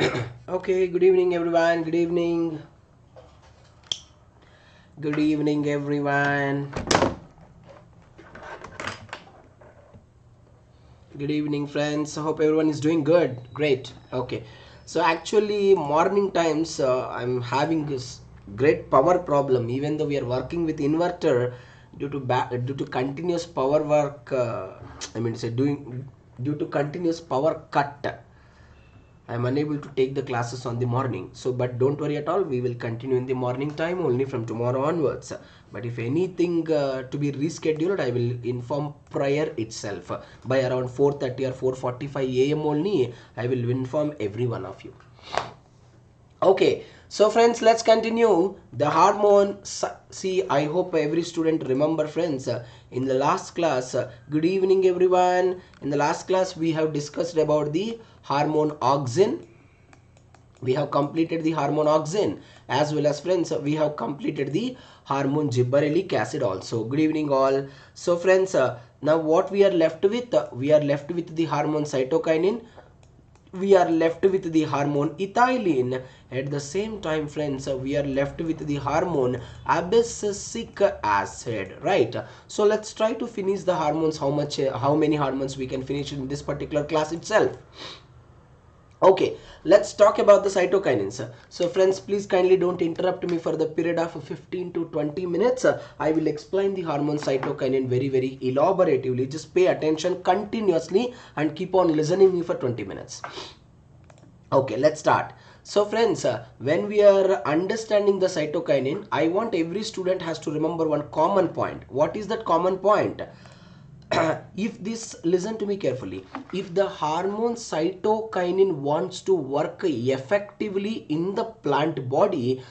Okay, good evening everyone. Good evening. Good evening everyone. Good evening friends. I hope everyone is doing good. Great. Okay. So actually morning times I'm having this great power problem even though we are working with inverter due to continuous power work I mean say doing due to continuous power cut. I'm unable to take the classes on the morning. So, but don't worry at all. We will continue in the morning time only from tomorrow onwards. But if anything to be rescheduled, I will inform prior itself by around 4:30 or 4:45 a.m. only. I will inform every one of you. Okay, so friends, let's continue the hormone. See, I hope every student remember friends in the last class. Good evening everyone. In the last class we have discussed about the hormone auxin. We have completed the hormone auxin, as well as friends we have completed the hormone gibberellic acid also. Good evening all. So friends, now what we are left with? We are left with the hormone cytokinin. We are left with the hormone ethylene. At the same time friends, we are left with the hormone abscisic acid, right? So let's try to finish the hormones. How many hormones we can finish in this particular class itself? Okay, let's talk about the cytokinins. So friends, please kindly don't interrupt me for the period of 15 to 20 minutes. I will explain the hormone cytokinin very elaboratively. Just pay attention continuously and keep on listening me for 20 minutes. Okay, let's start. So friends, when we are understanding the cytokinin, I want every student has to remember one common point. What is that common point? If this, listen to me carefully, if the hormone cytokinin wants to work effectively in the plant body,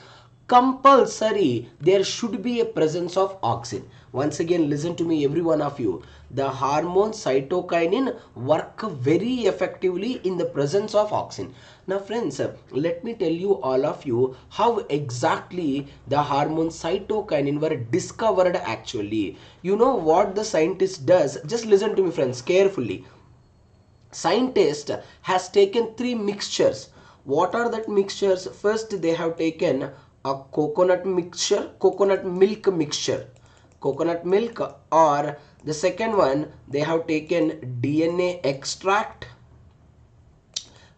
compulsory there should be a presence of auxin. Once again, listen to me every one of you. The hormone cytokinin work very effectively in the presence of auxin. Now friends, let me tell you all of you how exactly the hormone cytokinin were discovered actually. You know what the scientist does? Just listen to me friends carefully. Scientist has taken three mixtures. What are that mixtures? First they have taken a coconut mixture, coconut milk mixture, coconut milk, or the second one they have taken DNA extract.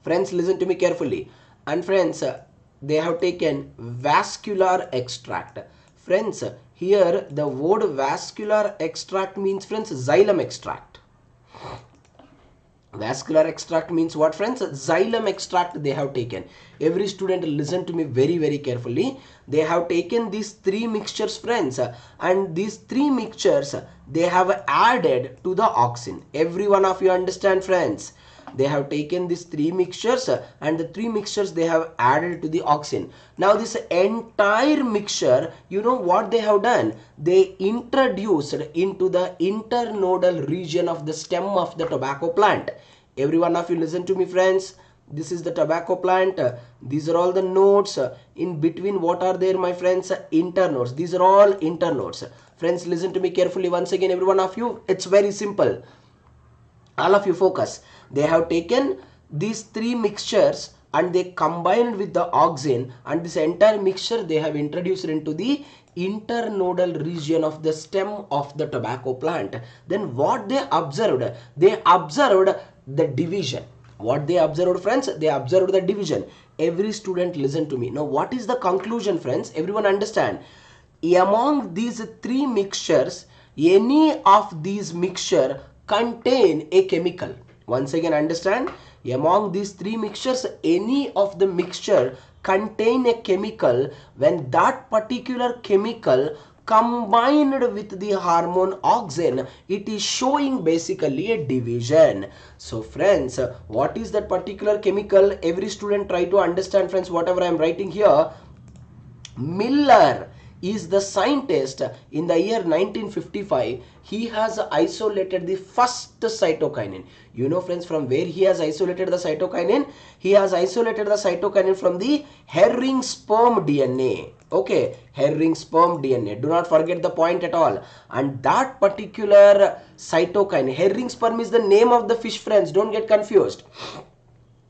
Friends, listen to me carefully. And friends, they have taken vascular extract. Friends, here the word vascular extract means friends xylem extract. Vascular extract means what friends? Xylem extract they have taken. Every student listen to me very carefully. They have taken these three mixtures friends, and these three mixtures they have added to the auxin. Every one of you understand friends? They have taken these three mixtures and the three mixtures they have added to the auxin. Now this entire mixture, you know what they have done? They introduced into the internodal region of the stem of the tobacco plant. Every one of you listen to me friends. This is the tobacco plant. These are all the nodes. In between, what are there my friends? Internodes. These are all internodes. Friends, listen to me carefully once again every one of you. It's very simple. All of you focus. They have taken these three mixtures and they combined with the auxin, and this entire mixture they have introduced into the internodal region of the stem of the tobacco plant. Then what they observed? They observed the division. What they observed friends? They observed the division. Every student listen to me. Now what is the conclusion friends? Everyone understand? Among these three mixtures, any of these mixture contain a chemical. Once again understand, among these three mixtures, any of the mixture contain a chemical. When that particular chemical combined with the hormone auxin, it is showing basically a division. So friends, what is that particular chemical? Every student try to understand friends whatever I am writing here. Miller is the scientist in the year 1955. He has isolated the first cytokinin. You know friends, from where he has isolated the cytokinin? He has isolated the cytokinin from the herring sperm DNA. Okay, herring sperm DNA. Do not forget the point at all. And that particular cytokinin, herring sperm is the name of the fish friends. Don't get confused.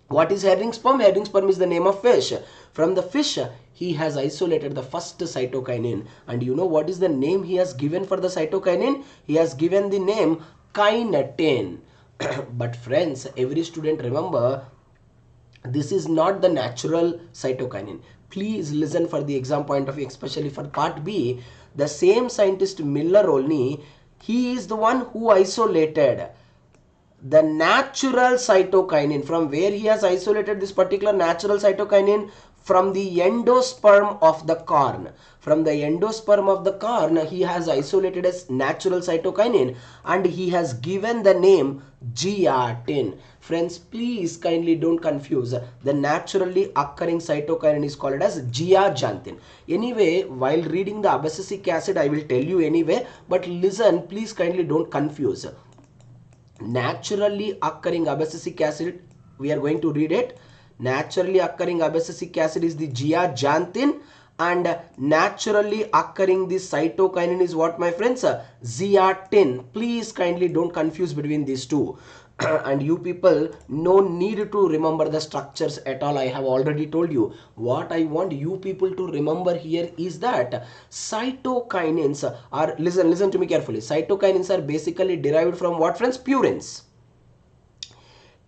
What is herring sperm? Herring sperm is the name of fish. From the fish, he has isolated the first cytokinin. And you know what is the name he has given for the cytokinin? He has given the name kinetin. But friends, every student remember, this is not the natural cytokinin. Please listen for the exam point of view, especially for part B. The same scientist Miller only, he is the one who isolated the natural cytokinin. From where he has isolated this particular natural cytokinin? From the endosperm of the corn. From the endosperm of the corn, he has isolated a natural cytokinin and he has given the name giatin. Friends, please kindly don't confuse. The naturally occurring cytokinin is called as giaxanthin. Anyway, while reading the abscisic acid, I will tell you anyway, but listen, please kindly don't confuse. Naturally occurring abscisic acid, we are going to read it. Naturally occurring abscisic acid is the giaxanthin, and naturally occurring this cytokinin is what, my friends? Zeatin. Please kindly don't confuse between these two. And you people, no need to remember the structures at all. I have already told you. What I want you people to remember here is that cytokinins are, listen to me carefully. Cytokinins are basically derived from what, friends? Purines.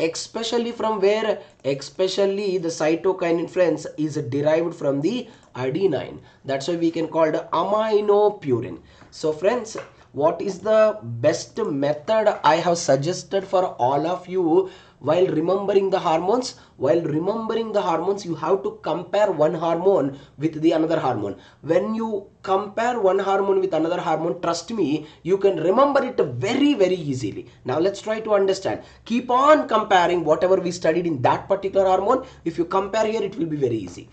Especially from where? Especially the cytokinin, friends, is derived from the adenine. That's why we can call it aminopurine. So friends, what is the best method I have suggested for all of you while remembering the hormones? While remembering the hormones, you have to compare one hormone with the another hormone. When you compare one hormone with another hormone, trust me, you can remember it very, very easily. Now let's try to understand. Keep on comparing whatever we studied in that particular hormone. If you compare here, it will be very easy.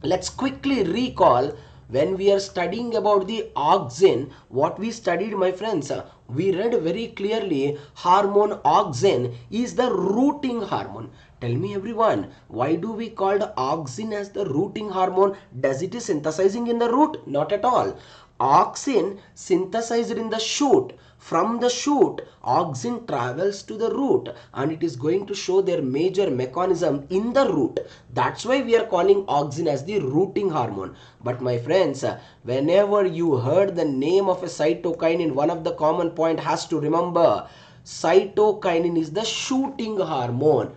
Let's quickly recall. When we are studying about the auxin, what we studied, my friends, we read very clearly hormone auxin is the rooting hormone. Tell me everyone, why do we call the auxin as the rooting hormone? Does it is synthesizing in the root? Not at all. Auxin synthesized in the shoot. From the shoot, auxin travels to the root and it is going to show their major mechanism in the root. That's why we are calling auxin as the rooting hormone. But my friends, whenever you heard the name of a cytokinin, one of the common point has to remember, cytokinin is the shooting hormone.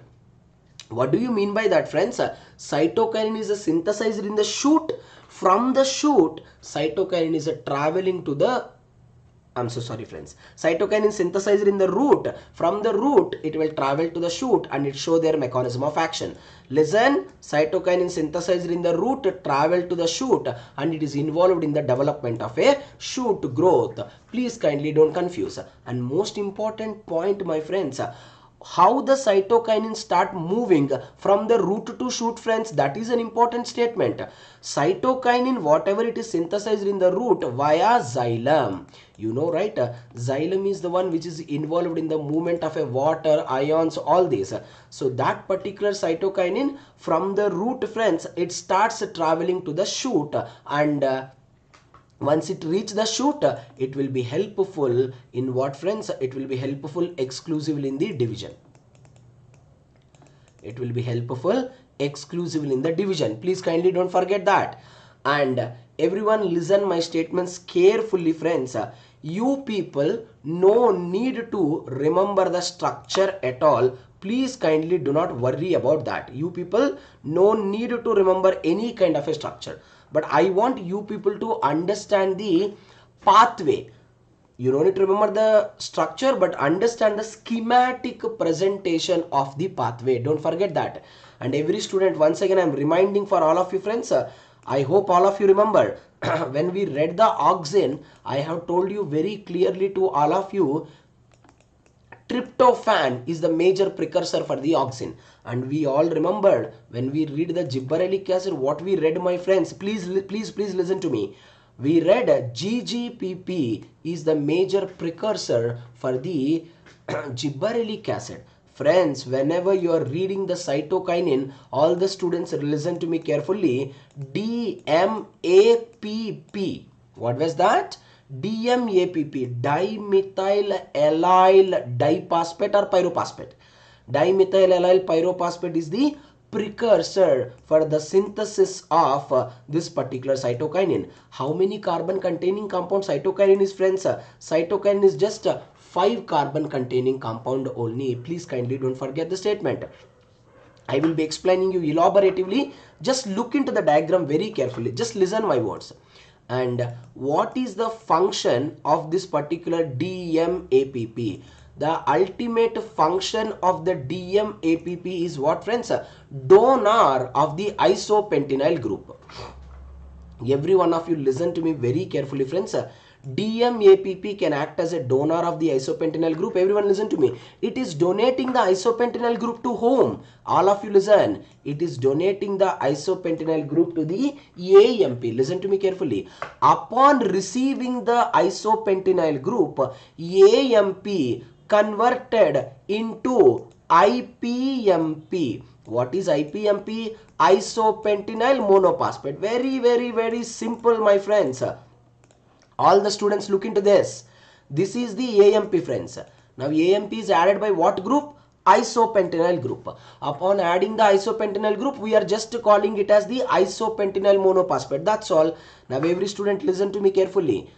What do you mean by that, friends? Cytokinin is synthesized in the shoot. From the shoot, cytokinin is traveling to the, I'm so sorry friends, cytokinin synthesized in the root. From the root, it will travel to the shoot and it show their mechanism of action. Listen, cytokinin synthesized in the root travel to the shoot and it is involved in the development of a shoot growth. Please kindly don't confuse. And most important point, my friends, how the cytokinin start moving from the root to shoot, friends, that is an important statement. Cytokinin, whatever it is synthesized in the root via xylem. You know, right? Xylem is the one which is involved in the movement of a water, ions, all these. So that particular cytokinin from the root, friends, it starts traveling to the shoot, and once it reach the shoot, it will be helpful in what, friends? It will be helpful exclusively in the division. It will be helpful exclusively in the division. Please kindly don't forget that. And everyone listen my statements carefully, friends. You people no need to remember the structure at all. Please kindly do not worry about that. You people no need to remember any kind of a structure. But I want you people to understand the pathway. You don't need to remember the structure, but understand the schematic presentation of the pathway. Don't forget that. And every student, once again, I'm reminding for all of you friends, I hope all of you remember. When we read the auxin, I have told you very clearly to all of you, tryptophan is the major precursor for the auxin. And we all remembered when we read the gibberellic acid, what we read, my friends, please listen to me. We read GGPP is the major precursor for the gibberellic acid. Friends, whenever you are reading the cytokinin, all the students listen to me carefully. DMAPP. What was that? DMAPP, dimethyl allyl diphosphate or pyrophosphate. Dimethyl allyl pyrophosphate is the precursor for the synthesis of this particular cytokinin. How many carbon containing compound cytokinin is, friends? Cytokinin is just 5 carbon containing compound only. Please kindly don't forget the statement. I will be explaining you elaboratively. Just look into the diagram very carefully. Just listen my words. And what is the function of this particular DMAPP? The ultimate function of the DMAPP is what, friends? Donor of the isopentenyl group. Every one of you listen to me very carefully, friends. DMAPP can act as a donor of the isopentenyl group. Everyone listen to me. It is donating the isopentenyl group to whom? All of you listen. It is donating the isopentenyl group to the AMP. Listen to me carefully. Upon receiving the isopentenyl group, AMP converted into IPMP. What is IPMP? Isopentenyl monophosphate. Very simple, my friends. All the students look into this. This is the AMP, friends. Now AMP is added by what group? Isopentenyl group. Upon adding the isopentenyl group, we are just calling it as the isopentenyl monophosphate. That's all. Now every student listen to me carefully.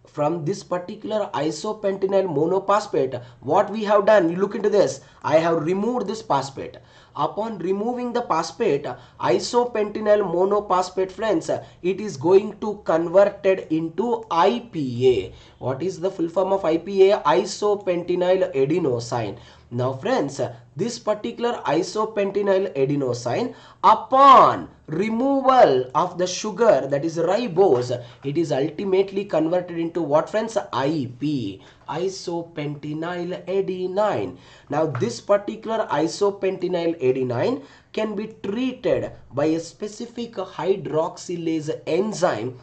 From this particular isopentenyl monophosphate, what we have done, you look into this. I have removed this phosphate. Upon removing the phosphate, isopentenyl monophosphate, friends, it is going to converted into IPA. What is the full form of IPA? Isopentenyl adenosine. Now friends, this particular isopentenyl adenosine, upon removal of the sugar, that is ribose, it is ultimately converted into what, friends? IP, isopentenyl adenine. Now this particular isopentenyl adenine can be treated by a specific hydroxylase enzyme.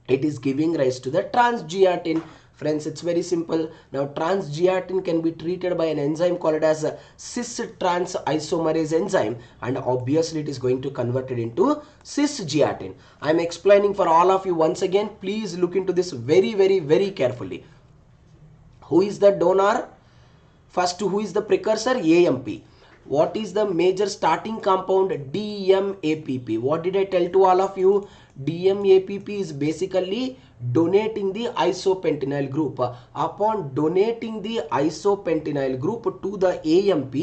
It is giving rise to the transgelatin. Friends, it's very simple. Now transgelatin can be treated by an enzyme called as a cis-trans isomerase enzyme, and obviously it is going to convert it into cisgelatin. I am explaining for all of you once again. Please look into this very carefully. Who is the donor? First, who is the precursor? AMP. What is the major starting compound? DMAPP. What did I tell to all of you? DMAPP is basically donating the isopentenyl group. Upon donating the isopentenyl group to the AMP,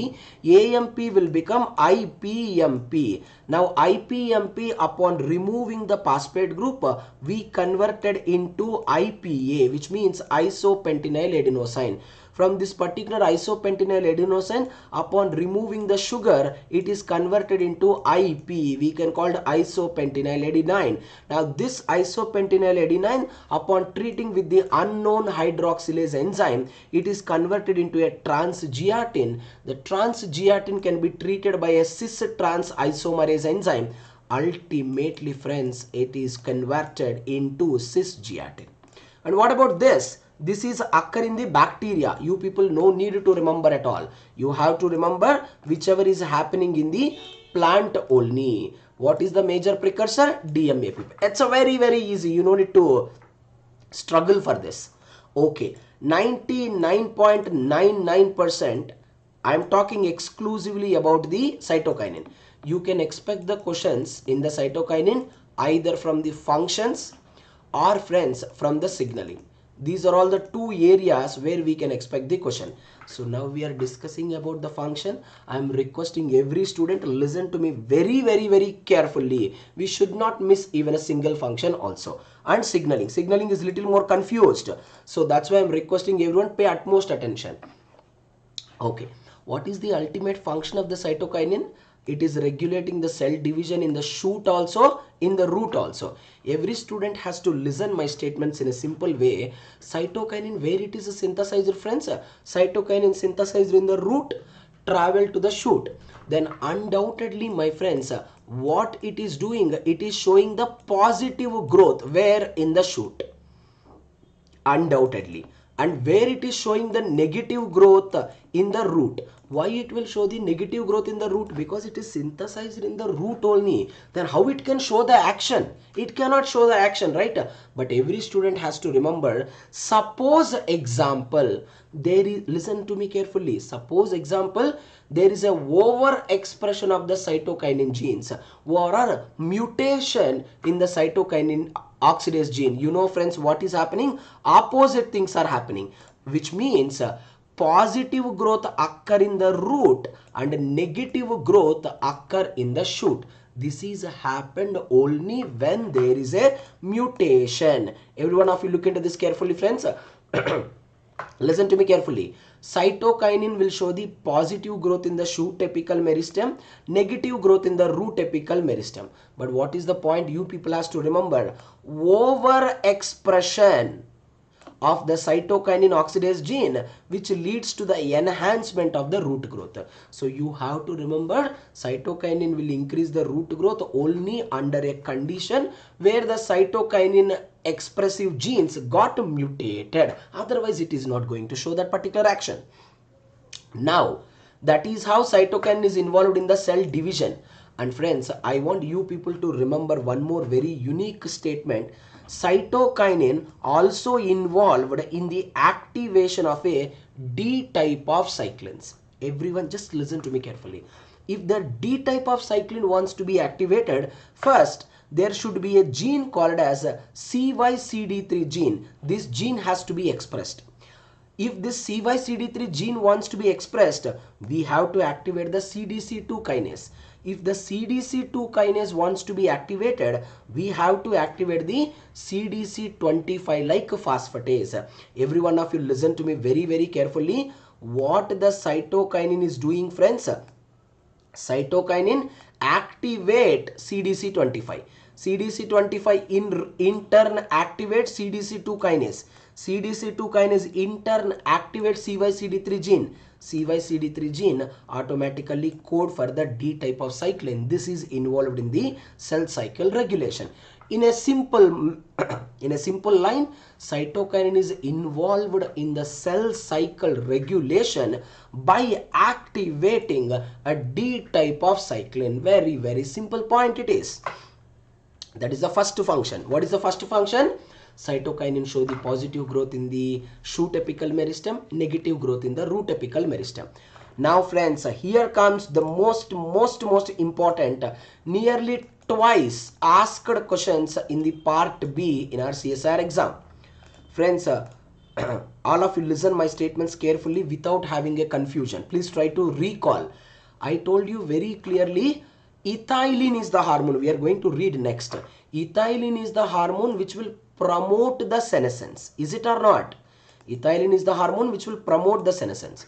AMP will become IPMP. Now IPMP, upon removing the phosphate group, we converted into IPA, which means isopentenyl adenosine. From this particular isopentenyl adenosine, upon removing the sugar, it is converted into IP. We can call it isopentenyl adenine. Now this isopentenyl adenine, upon treating with the unknown hydroxylase enzyme, it is converted into a transgelatin. The transgelatin can be treated by a cis-trans isomerase enzyme. Ultimately, friends, it is converted into cisgelatin. And what about this? This is occur in the bacteria. You people no need to remember at all. You have to remember whichever is happening in the plant only. What is the major precursor? DMAPP. It's a very easy. You don't need to struggle for this. Okay, 99.99%. I am talking exclusively about the cytokinin. You can expect the questions in the cytokinin either from the functions or, friends, from the signaling. These are all the two areas where we can expect the question. So now we are discussing about the function. I am requesting every student to listen to me very carefully. We should not miss even a single function also. And signaling. Signaling is little more confused. So that's why I am requesting everyone pay utmost attention. Okay. What is the ultimate function of the cytokinin? It is regulating the cell division in the shoot also, in the root also. Every student has to listen my statements in a simple way. Cytokinin, where it is synthesized, friends? Cytokinin synthesized in the root, travel to the shoot. Then undoubtedly, my friends, what it is doing, it is showing the positive growth. Where? In the shoot. Undoubtedly. And where it is showing the negative growth? In the root. Why it will show the negative growth in the root? Because it is synthesized in the root only. Then how it can show the action? It cannot show the action, right? But every student has to remember, suppose example, there is, listen to me carefully, suppose example, there is a over expression of the cytokinin genes or a mutation in the cytokinin oxidase gene. You know friends, what is happening? Opposite things are happening, which means positive growth occur in the root and negative growth occur in the shoot. This is happened only when there is a mutation. Every one of you look into this carefully, friends. Listen to me carefully. Cytokinin will show the positive growth in the shoot apical meristem, negative growth in the root apical meristem. But what is the point you people has to remember? Over expression of the cytokinin oxidase gene which leads to the enhancement of the root growth. So you have to remember, cytokinin will increase the root growth only under a condition where the cytokinin expressive genes got mutated. Otherwise it is not going to show that particular action. Now that is how cytokinin is involved in the cell division. And friends, I want you people to remember one more very unique statement. Cytokinin also involved in the activation of a D type of cyclins. Everyone just listen to me carefully. If the D type of cyclin wants to be activated, first there should be a gene called as CYCD3 gene. This gene has to be expressed. If this CYCD3 gene wants to be expressed, we have to activate the CDC2 kinase. If the CDC2 kinase wants to be activated, we have to activate the CDC25 like phosphatase. Every one of you listen to me very, very carefully. What the cytokinin is doing, friends? Cytokinin activate CDC25. CDC25 in turn activates CDC2 kinase. CDC2 kinase in turn activates CYCD3 gene. CYCD3 gene automatically code for the D type of cyclin. This is involved in the cell cycle regulation. In a simple line, cytokinin is involved in the cell cycle regulation by activating a D type of cyclin. Very, very simple point it is. That is the first function. What is the first function? Cytokinin show the positive growth in the shoot apical meristem, negative growth in the root apical meristem. Now friends, here comes the most important, nearly twice asked questions in the part B in our CSIR exam. Friends, all of you listen my statements carefully without having a confusion. Please try to recall. I told you very clearly, ethylene is the hormone. We are going to read next. Ethylene is the hormone which will promote the senescence. Is it or not? Ethylene is the hormone which will promote the senescence.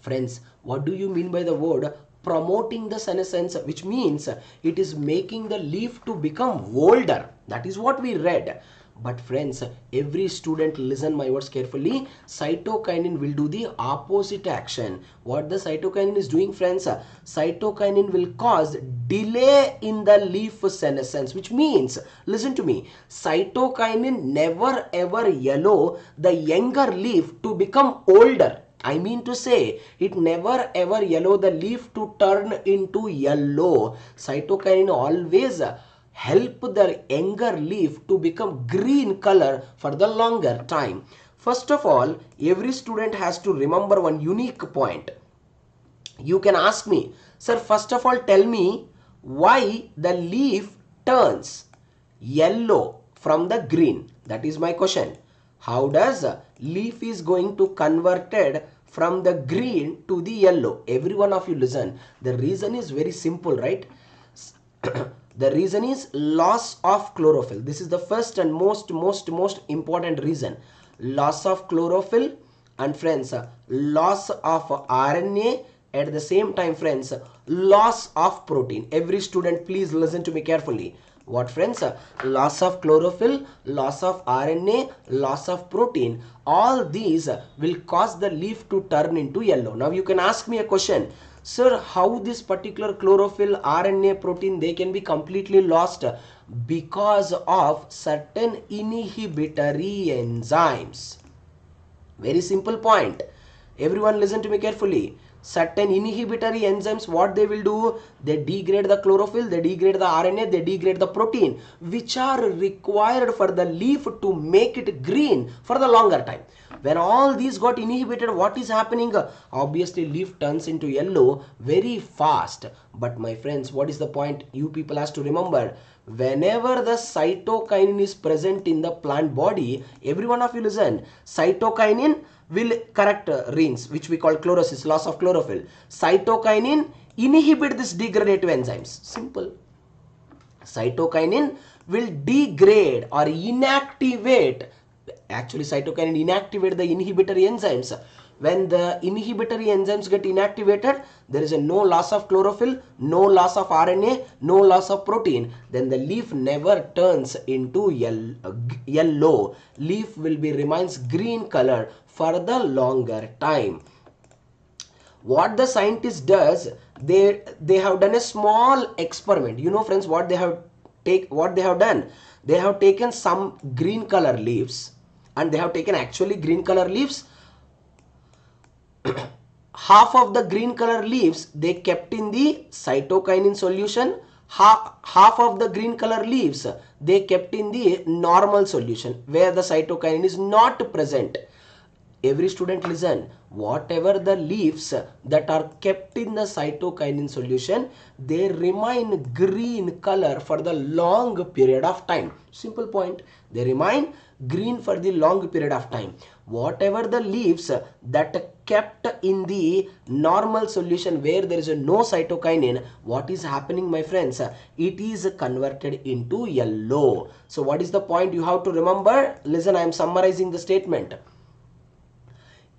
Friends, what do you mean by the word promoting the senescence? Which means it is making the leaf to become older. That is what we read. But friends, every student listen my words carefully. Cytokinin will do the opposite action. What the cytokinin is doing, friends? Cytokinin will cause delay in the leaf senescence, which means, listen to me, cytokinin never ever allow the younger leaf to become older. I mean to say, it never ever allow the leaf to turn into yellow. Cytokinin always help the younger leaf to become green color for the longer time. First of all, every student has to remember one unique point. You can ask me, sir, first of all tell me why the leaf turns yellow from the green. That is my question. How does leaf is going to converted from the green to the yellow? Every one of you listen. The reason is very simple, right? The reason is loss of chlorophyll. This is the first and most important reason. Loss of chlorophyll, and friends, loss of RNA. At the same time, friends, loss of protein. Every student please listen to me carefully. What, friends? Loss of chlorophyll, loss of RNA, loss of protein. All these will cause the leaf to turn into yellow. Now you can ask me a question. Sir, how this particular chlorophyll, RNA, protein, they can be completely lost? Because of certain inhibitory enzymes. Very simple point. Everyone listen to me carefully. Certain inhibitory enzymes, what they will do? They degrade the chlorophyll, they degrade the RNA, they degrade the protein, which are required for the leaf to make it green for the longer time. When all these got inhibited, what is happening? Obviously, leaf turns into yellow very fast. But my friends, what is the point? You people has to remember, whenever the cytokinin is present in the plant body, every one of you listen, cytokinin will correct RENs, which we call chlorosis, loss of chlorophyll. Cytokinin inhibit this degradative enzymes. Simple. Cytokinin will degrade or inactivate. Actually, cytokinin inactivate the inhibitory enzymes. When the inhibitory enzymes get inactivated, there is a no loss of chlorophyll, no loss of RNA, no loss of protein. Then the leaf never turns into yellow. Leaf will be remains green color for the longer time. What the scientist does, they have done a small experiment. You know, friends, what they have done? They have taken some green color leaves, and they have taken actually green color leaves. Half of the green color leaves they kept in the cytokinin solution. Half of the green color leaves they kept in the normal solution where the cytokinin is not present. Every student listen, whatever the leaves that are kept in the cytokinin solution, they remain green color for the long period of time. Simple point. They remain green for the long period of time. Whatever the leaves that kept in the normal solution where there is no cytokinin, what is happening, my friends? It is converted into yellow. So what is the point you have to remember? Listen, I am summarizing the statement.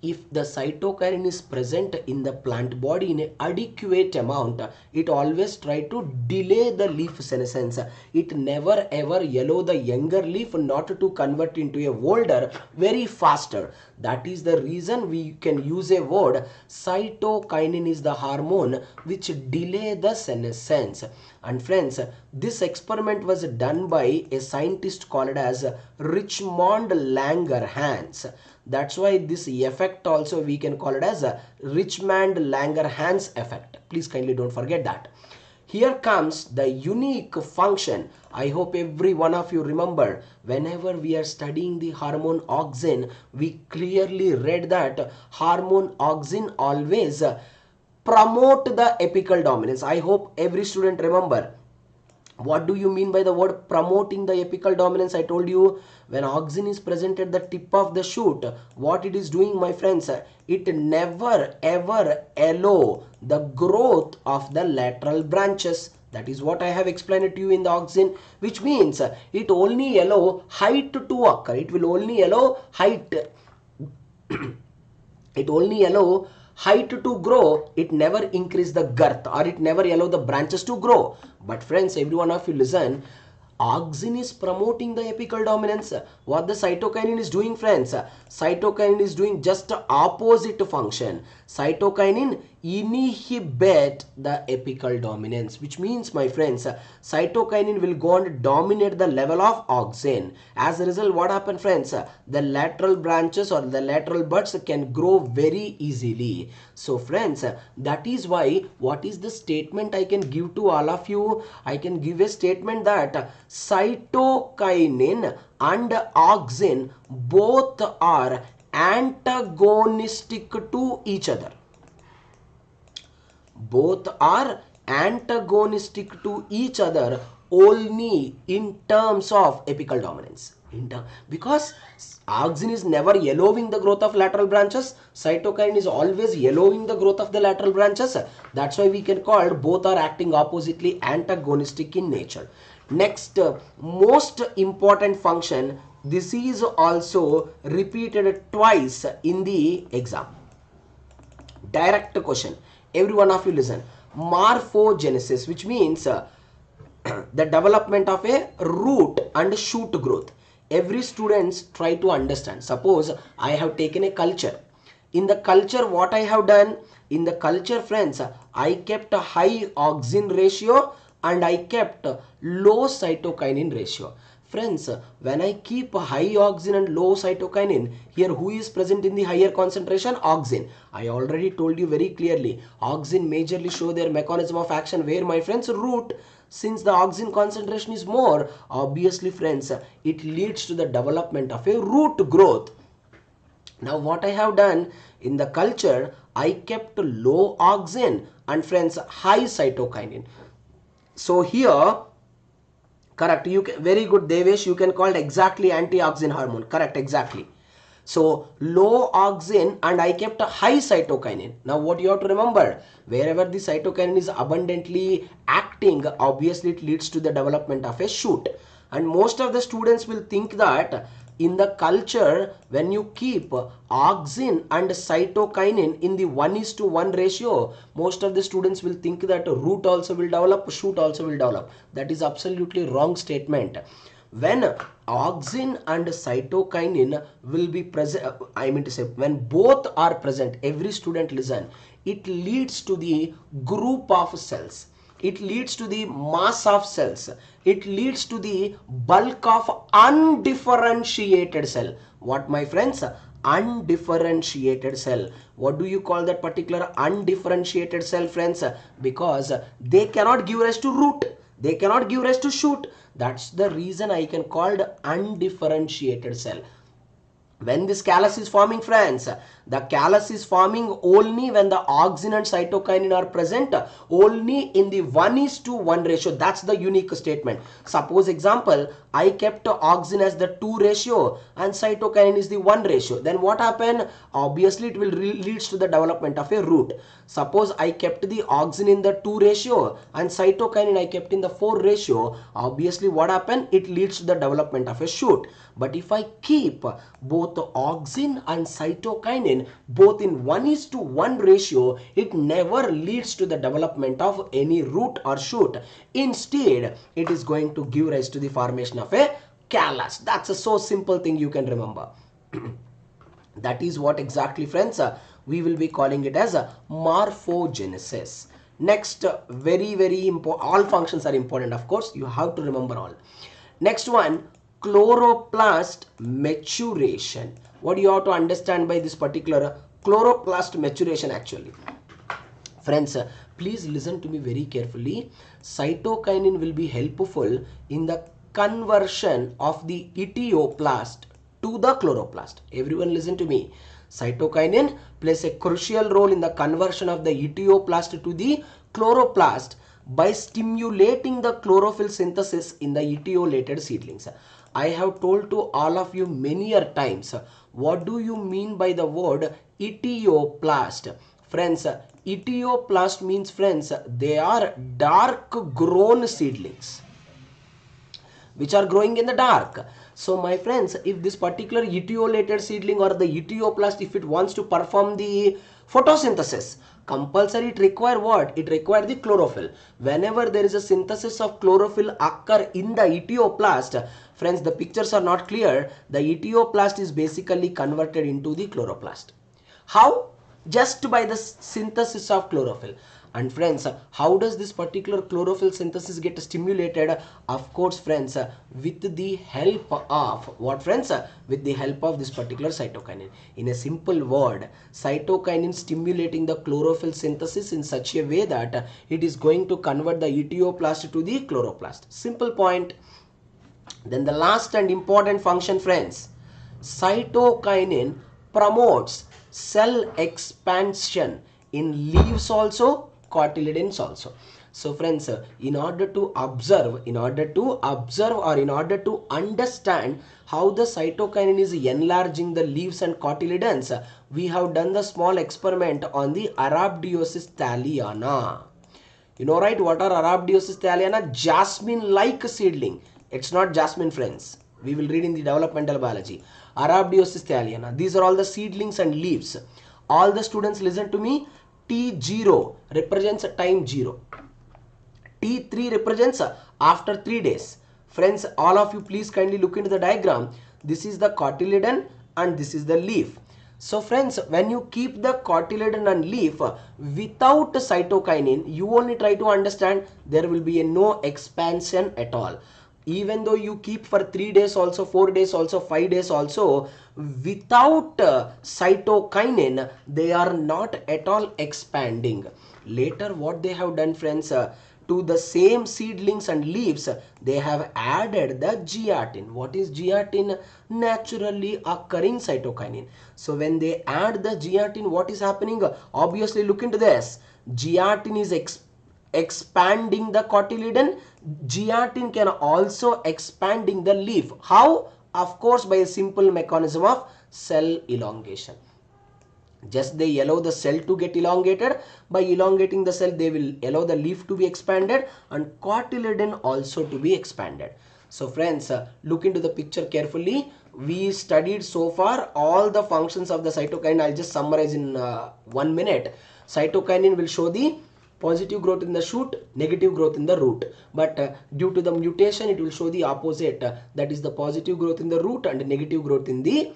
If the cytokinin is present in the plant body in an adequate amount, it always try to delay the leaf senescence. It never ever yellow the younger leaf, not to convert into a older very faster. That is the reason we can use a word, cytokinin is the hormone which delay the senescence. And friends, this experiment was done by a scientist called as Richmond Langerhans. That's why this effect also we can call it as a Richmond Langerhans effect. Please kindly don't forget that. Here comes the unique function. I hope every one of you remember, whenever we are studying the hormone auxin, we clearly read that hormone auxin always promote the apical dominance. I hope every student remember. What do you mean by the word promoting the apical dominance? I told you, when auxin is present at the tip of the shoot, what it is doing, my friends, it never ever allow the growth of the lateral branches. That is what I have explained to you in the auxin, which means it only allow height to occur. It will only allow height. It only allow height to grow. It never increase the girth, or it never allow the branches to grow. But friends, every one of you listen, auxin is promoting the apical dominance. What the cytokinin is doing, friends? Cytokinin is doing just opposite function. Cytokinin inhibit the apical dominance, which means, my friends, cytokinin will go and dominate the level of auxin. As a result, what happens, friends? The lateral branches or the lateral buds can grow very easily. So friends, that is why, what is the statement I can give to all of you? I can give a statement that cytokinin and auxin both are antagonistic to each other. Both are antagonistic to each other only in terms of apical dominance. Because auxin is never yellowing the growth of lateral branches, cytokinin is always yellowing the growth of the lateral branches. That's why we can call it both are acting oppositely, antagonistic in nature. Next, most important function, this is also repeated twice in the exam. Direct question. Every one of you listen. Morphogenesis, which means the development of a root and shoot growth. Every students try to understand. Suppose I have taken a culture. In the culture, what I have done? In the culture, friends, I kept a high auxin ratio and I kept low cytokinin ratio. Friends, when I keep high auxin and low cytokinin, here who is present in the higher concentration? Auxin. I already told you very clearly, auxin majorly show their mechanism of action where, my friends? Root. Since the auxin concentration is more, obviously friends, it leads to the development of a root growth. Now what I have done in the culture, I kept low auxin and friends high cytokinin. So here, correct, you can, very good Devesh, you can call it exactly antioxidant hormone, correct, exactly. So low auxin and I kept a high cytokinin. Now what you have to remember, wherever the cytokinin is abundantly acting, obviously it leads to the development of a shoot. And most of the students will think that in the culture, when you keep auxin and cytokinin in the 1:1 ratio, most of the students will think that root also will develop, shoot also will develop. That is absolutely wrong statement. When auxin and cytokinin will be present, I mean to say, when both are present, every student listen, it leads to the group of cells. It leads to the mass of cells. It leads to the bulk of undifferentiated cell. What, my friends? Undifferentiated cell. What do you call that particular undifferentiated cell, friends? Because they cannot give rise to root. They cannot give rise to shoot. That's the reason I can call it undifferentiated cell. When this callus is forming, friends, the callus is forming only when the auxin and cytokinin are present, only in the 1:1 ratio. That's the unique statement. Suppose example, I kept auxin as the 2 ratio and cytokinin is the 1 ratio. Then what happened? Obviously it will leads to the development of a root. Suppose I kept the auxin in the 2 ratio and cytokinin I kept in the 4 ratio. Obviously what happened? It leads to the development of a shoot. But if I keep both auxin and cytokinin both in 1:1 ratio, it never leads to the development of any root or shoot. Instead, it is going to give rise to the formation of a callus. That's a so simple thing you can remember. That is what exactly, friends, we will be calling it as a morphogenesis. Next, very important, all functions are important, of course, you have to remember all. Next one, chloroplast maturation. What do you have to understand by this particular chloroplast maturation actually? Friends, please listen to me very carefully. Cytokinin will be helpful in the conversion of the etioplast to the chloroplast. Everyone listen to me. Cytokinin plays a crucial role in the conversion of the etioplast to the chloroplast by stimulating the chlorophyll synthesis in the etiolated seedlings. I have told to all of you many times, what do you mean by the word etioplast? Friends, etioplast means, friends, they are dark grown seedlings which are growing in the dark. So my friends, if this particular etiolated seedling or the etioplast, if it wants to perform the photosynthesis, compulsory it require what? It require the chlorophyll. Whenever there is a synthesis of chlorophyll occur in the etioplast, friends, the pictures are not clear. The etioplast is basically converted into the chloroplast. How? Just by the synthesis of chlorophyll. And friends, how does this particular chlorophyll synthesis get stimulated? Of course, friends, with the help of what, friends? With the help of this particular cytokinin. In a simple word, cytokinin stimulating the chlorophyll synthesis in such a way that it is going to convert the etioplast to the chloroplast. Simple point. Then the last and important function, friends, cytokinin promotes cell expansion in leaves also, cotyledons also. So friends, in order to observe or in order to understand how the cytokinin is enlarging the leaves and cotyledons, we have done the small experiment on the Arabidopsis thaliana. You know, right? What are Arabidopsis thaliana? Jasmine-like seedling. It's not jasmine, friends. We will read in the developmental biology. Arabidopsis thaliana. These are all the seedlings and leaves. All the students listen to me. T0 represents time 0. T3 represents after 3 days. Friends, all of you please kindly look into the diagram. This is the cotyledon and this is the leaf. So friends, when you keep the cotyledon and leaf without cytokinin, you only try to understand there will be no expansion at all. even though you keep for 3 days also, 4 days also, 5 days also, without cytokinin, they are not at all expanding. Later what they have done, friends, to the same seedlings and leaves, they have added the gelatin. What is gelatin? Naturally occurring cytokinin. So when they add the gelatin, what is happening? Obviously, look into this. Gelatin is expanding the cotyledon. Gelatin can also expanding the leaf. How? Of course, by a simple mechanism of cell elongation. Just they allow the cell to get elongated. By elongating the cell, they will allow the leaf to be expanded and cotyledon also to be expanded. So friends, look into the picture carefully. We studied so far all the functions of the cytokinin. I'll just summarize in 1 minute. Cytokinin will show the positive growth in the shoot, negative growth in the root. But due to the mutation, it will show the opposite. That is the positive growth in the root and negative growth in the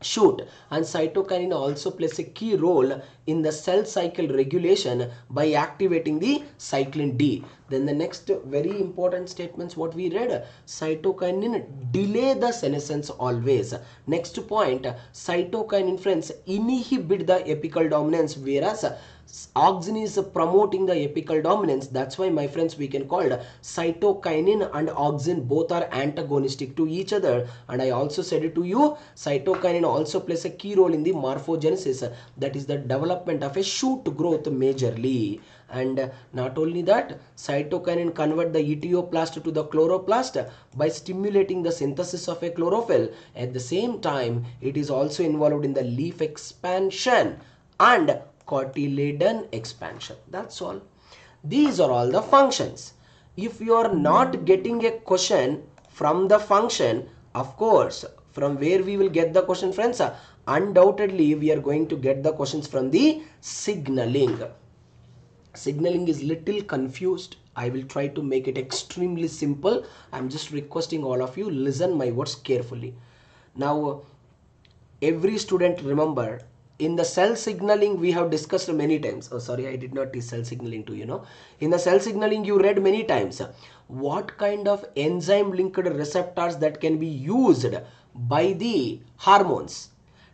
shoot. And cytokinin also plays a key role in the cell cycle regulation by activating the cyclin D. Then the next very important statements what we read, cytokinin delay the senescence always. Next point, cytokinin, friends, inhibit the apical dominance, whereas auxin is promoting the apical dominance. That's why, my friends, we can call cytokinin and auxin both are antagonistic to each other. And I also said it to you, cytokinin also plays a key role in the morphogenesis, that is the development of a shoot growth majorly. And not only that, cytokinin convert the etioplast to the chloroplast by stimulating the synthesis of a chlorophyll. At the same time, it is also involved in the leaf expansion and cotyledon expansion. That's all. These are all the functions. If you are not getting a question from the function, of course, from where we will get the question, friends? Undoubtedly, we are going to get the questions from the signaling. Signaling is little confused. I will try to make it extremely simple. I'm just requesting all of you, listen my words carefully. Now, every student remember, in the cell signaling we have discussed many times. Oh, sorry, I did not teach cell signaling to you know. In the cell signaling you read many times. What kind of enzyme linked receptors that can be used by the hormones?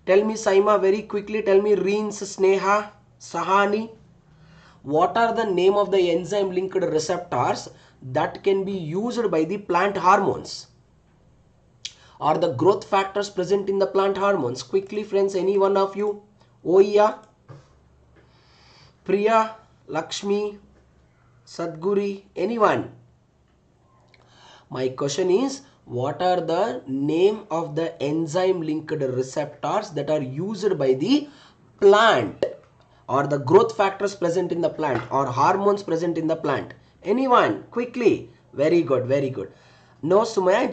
Tell me, Saima, very quickly. Tell me, Reens, Sneha, Sahani. What are the name of the enzyme linked receptors that can be used by the plant hormones or the growth factors present in the plant hormones? Quickly, friends, any one of you? Oya, Priya, Lakshmi, Sadguri, anyone? My question is, what are the name of the enzyme linked receptors that are used by the plant or the growth factors present in the plant or hormones present in the plant? Anyone? Quickly. Very good, very good. No, Sumaya,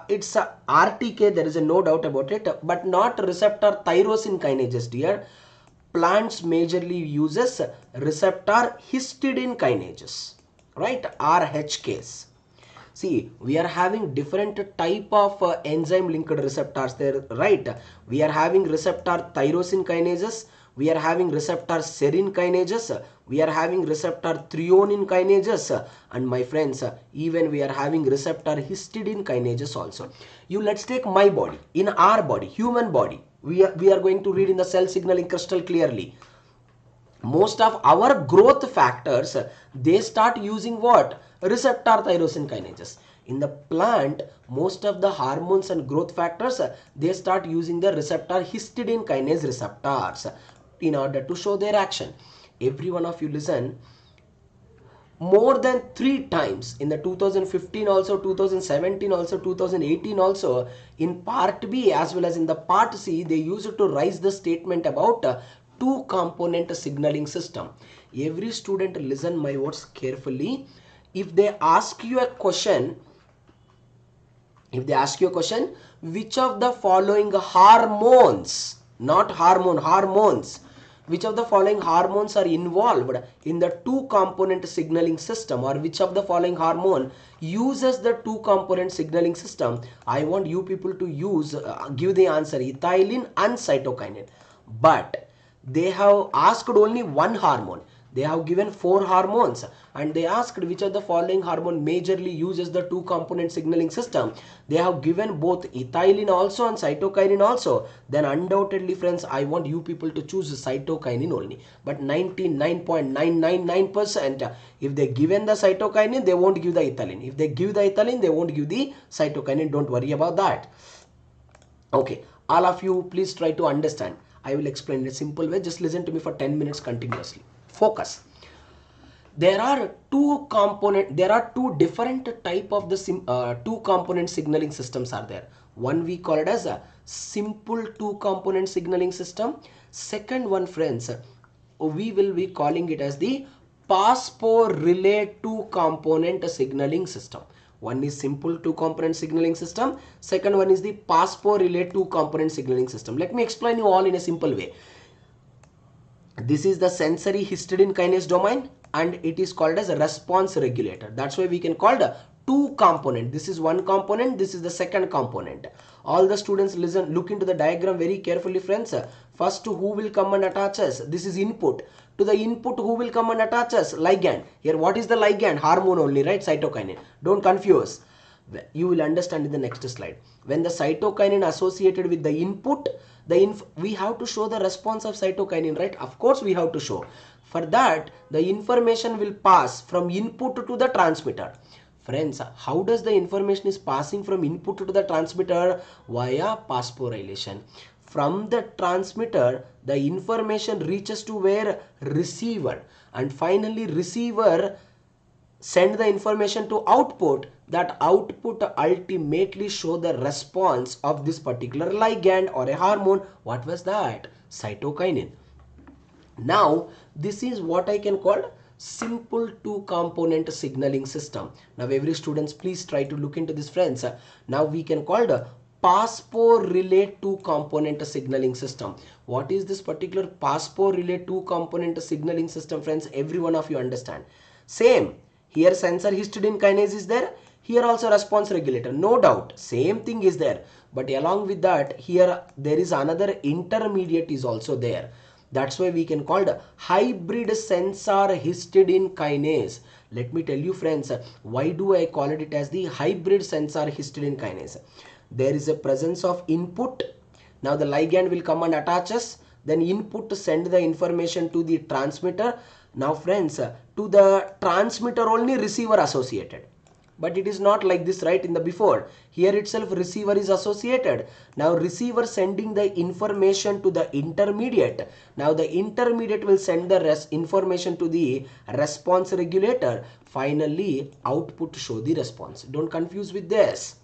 it's a RTK, there is no doubt about it, but not receptor tyrosine kinases, dear. Plants majorly uses receptor histidine kinases, right? RHKs. See, we are having different type of enzyme linked receptors there, right? We are having receptor tyrosine kinases, we are having receptor serine kinases, we are having receptor threonine kinases, and my friends, even we are having receptor histidine kinases also. Let's take my body. In our body, human body, we are going to read in the cell signaling crystal clearly. Most of our growth factors, they start using what? Receptor tyrosine kinases. In the plant, most of the hormones and growth factors, they start using the receptor histidine kinase receptors in order to show their action. Every one of you listen. More than 3 times in the 2015 also, 2017 also, 2018 also, in part B as well as in the part C, they used to raise the statement about 2-component signaling system. Every student listen my words carefully. If they ask you a question, which of the following hormones, not hormone, hormones, which of the following hormones are involved in the 2-component signaling system, or which of the following hormone uses the 2-component signaling system, I want you people to use, give the answer ethylene and cytokinin. But they have asked only one hormone. They have given 4 hormones and they asked which of the following hormone majorly uses the 2-component signaling system. They have given both ethylene also and cytokinin also. Then undoubtedly friends, I want you people to choose cytokinin only. But 99.999%, if they given the cytokinin, they won't give the ethylene. If they give the ethylene, they won't give the cytokinin. Don't worry about that. Okay, all of you please try to understand. I will explain in a simple way. Just listen to me for 10 minutes continuously. Focus. There are two different type of the 2-component signaling systems are there. One we call it as a simple 2-component signaling system. Second one friends, we will be calling it as the phosphorylate 2-component signaling system. One is simple 2-component signaling system. Second one is the phosphorylate 2-component signaling system. Let me explain you all in a simple way. This is the sensory histidine kinase domain and it is called as a response regulator. That's why we can call the 2-component. This is one component, this is the second component. All the students listen, look into the diagram very carefully friends. First, who will come and attach us? This is input. To the input, who will come and attach us? Ligand. Here, what is the ligand? Hormone only, right? Cytokinin. Don't confuse. You will understand in the next slide. When the cytokinin associated with the input, we have to show the response of cytokinin, right? Of course, we have to show. For that, the information will pass from input to the transmitter. Friends, how does the information is passing from input to the transmitter? Via phosphorylation. From the transmitter, the information reaches to where? Receiver. And finally, receiver send the information to output. That output ultimately show the response of this particular ligand or a hormone. What was that? Cytokinin. Now, this is what I can call simple 2-component signaling system. Now, every students please try to look into this friends. Now, we can call the phosphorylate 2-component signaling system. What is this particular phosphorylate 2-component signaling system friends? Every one of you understand. Same. Here sensor histidine kinase is there. Here also response regulator. No doubt. Same thing is there. But along with that, here there is another intermediate is also there. That's why we can call the hybrid sensor histidine kinase. Let me tell you friends, why do I call it as the hybrid sensor histidine kinase? There is a presence of input. Now the ligand will come and attach us. Then input to send the information to the transmitter. Now friends, to the transmitter only receiver associated. But it is not like this, right? In the before, here itself receiver is associated. Now receiver sending the information to the intermediate. Now the intermediate will send the information to the response regulator. Finally, output show the response. Don't confuse with this.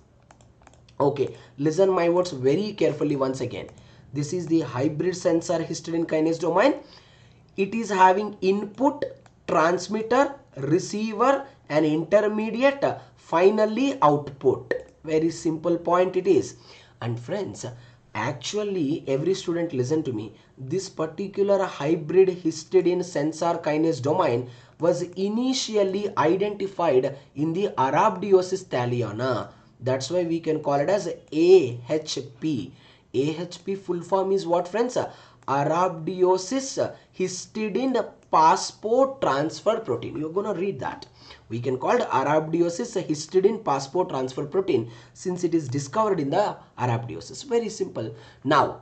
Okay, listen my words very carefully once again. This is the hybrid sensor histidine kinase domain. It is having input, transmitter, receiver and intermediate, finally output. Very simple point it is. And friends, actually every student listen to me. This particular hybrid histidine sensor kinase domain was initially identified in the Arabidopsis thaliana. That's why we can call it as AHP. AHP full form is what friends? Arabidopsis histidine passport transfer protein. You're going to read that. We can call it Arabidopsis histidine passport transfer protein since it is discovered in the Arabidopsis. Very simple. Now,